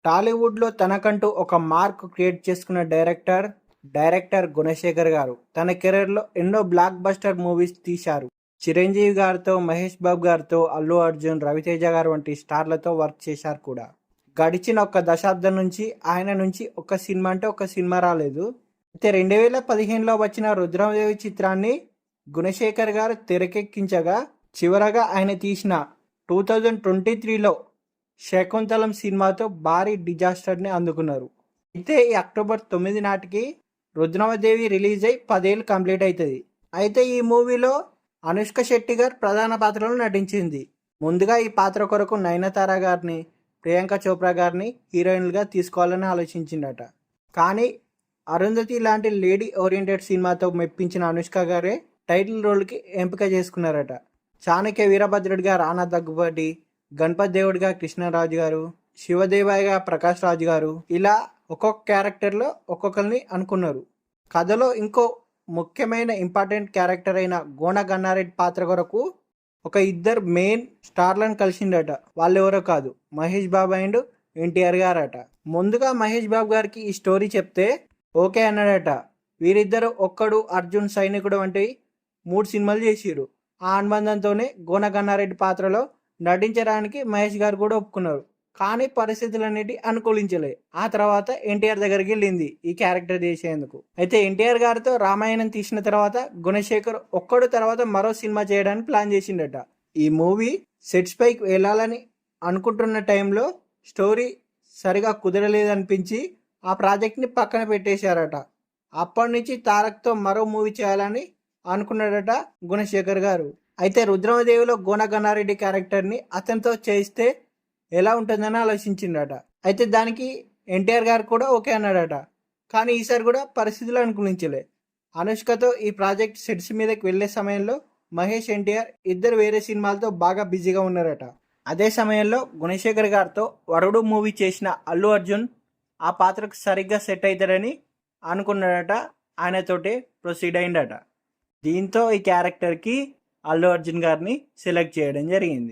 టాలీవుడ్లో తనకంటూ ఒక మార్క్ క్రియేట్ చేసుకున్న డైరెక్టర్ గుణశేఖర్ గారు తన కెరీర్లో ఎన్నో బ్లాక్ బస్టర్ మూవీస్ తీశారు. చిరంజీవి గారితో, మహేష్ బాబు గారితో, అల్లు అర్జున్, రవితేజ గారు వంటి స్టార్లతో వర్క్ చేశారు కూడా. గడిచిన ఒక దశాబ్దం నుంచి ఆయన నుంచి ఒక సినిమా అంటే ఒక సినిమా రాలేదు. అయితే 2015లో వచ్చిన రుద్రమదేవి చిత్రాన్ని గుణశేఖర్ గారు తెరకెక్కించగా, చివరగా ఆయన తీసిన 2023లో శకుంతలం సినిమాతో భారీ డిజాస్టర్ని అందుకున్నారు. అయితే ఈ అక్టోబర్ 9 నాటికి రుద్రమదేవి రిలీజ్ అయి 10 ఏళ్ళు కంప్లీట్ అవుతుంది. అయితే ఈ మూవీలో అనుష్క శెట్టి గారు ప్రధాన పాత్రలో నటించింది. ముందుగా ఈ పాత్ర కొరకు నయనతార గారిని, ప్రియాంక చోప్రా గారిని హీరోయిన్లుగా తీసుకోవాలని ఆలోచించిందట. కానీ అరుంధతి లాంటి లేడీ ఓరియంటెడ్ సినిమాతో మెప్పించిన అనుష్క గారే టైటిల్ రోల్కి ఎంపిక చేసుకున్నారట. చాణక్య వీరభద్రుడిగా రానా దగ్గుబాటి, గణపతి దేవుడిగా కృష్ణరాజు గారు, శివదేవాయగా ప్రకాష్ రాజు గారు, ఇలా ఒక్కొక్క క్యారెక్టర్లో ఒక్కొక్కరిని అనుకున్నారు. కథలో ఇంకో ముఖ్యమైన ఇంపార్టెంట్ క్యారెక్టర్ అయిన గోన గన్నారెడ్డి పాత్ర కొరకు ఒక ఇద్దరు మెయిన్ స్టార్లను కలిసిండట. వాళ్ళెవరో కాదు, మహేష్ బాబు అండ్ ఎన్టీఆర్ గారట. ముందుగా మహేష్ బాబు గారికి ఈ స్టోరీ చెప్తే ఓకే అన్నాడట. వీరిద్దరు ఒక్కడు, అర్జున్, సైనికుడు వంటి 3 సినిమాలు చేసిరు. ఆ అనుబంధంతోనే గోన గన్నారెడ్డి పాత్రలో నటించడానికి మహేష్ గారు కూడా ఒప్పుకున్నారు. కానీ పరిస్థితులు అనేవి అనుకూలించలే. ఆ తర్వాత ఎన్టీఆర్ దగ్గరికి వెళ్ళింది ఈ క్యారెక్టర్ చేసేందుకు. అయితే ఎన్టీఆర్ గారితో రామాయణం తీసిన తర్వాత గుణశేఖర్ ఒక్కడు తర్వాత మరో సినిమా చేయడానికి ప్లాన్ చేసిండట. ఈ మూవీ సెట్స్ పైకి వెళ్ళాలని అనుకుంటున్న టైంలో స్టోరీ సరిగా కుదరలేదనిపించి ఆ ప్రాజెక్ట్ని పక్కన పెట్టేశారట. అప్పటి నుంచి తారక్తో మరో మూవీ చేయాలని అనుకున్నాడట గుణశేఖర్ గారు. అయితే రుద్రమదేవిలో గోన గన్నారెడ్డి క్యారెక్టర్ని అతనితో చేయిస్తే ఎలా ఉంటుందని ఆలోచించిండట. అయితే దానికి ఎన్టీఆర్ గారు కూడా ఓకే అన్నాడట. కానీ ఈసారి కూడా పరిస్థితులు అనుకూలించలే. అనుష్కతో ఈ ప్రాజెక్ట్ సెట్స్ మీదకి వెళ్ళే సమయంలో మహేష్, ఎన్టీఆర్ ఇద్దరు వేరే సినిమాలతో బాగా బిజీగా ఉన్నారట. అదే సమయంలో గుణశేఖర్ గారితో వరుడు మూవీ చేసిన అల్లు అర్జున్ ఆ పాత్రకు సరిగ్గా సెట్ అవుతాడని అనుకున్నాడట. ఆయనతోటే ప్రొసీడ్ అయిందట. దీంతో ఈ క్యారెక్టర్కి అల్లు అర్జున్ గారిని సెలెక్ట్ చేయడం జరిగింది.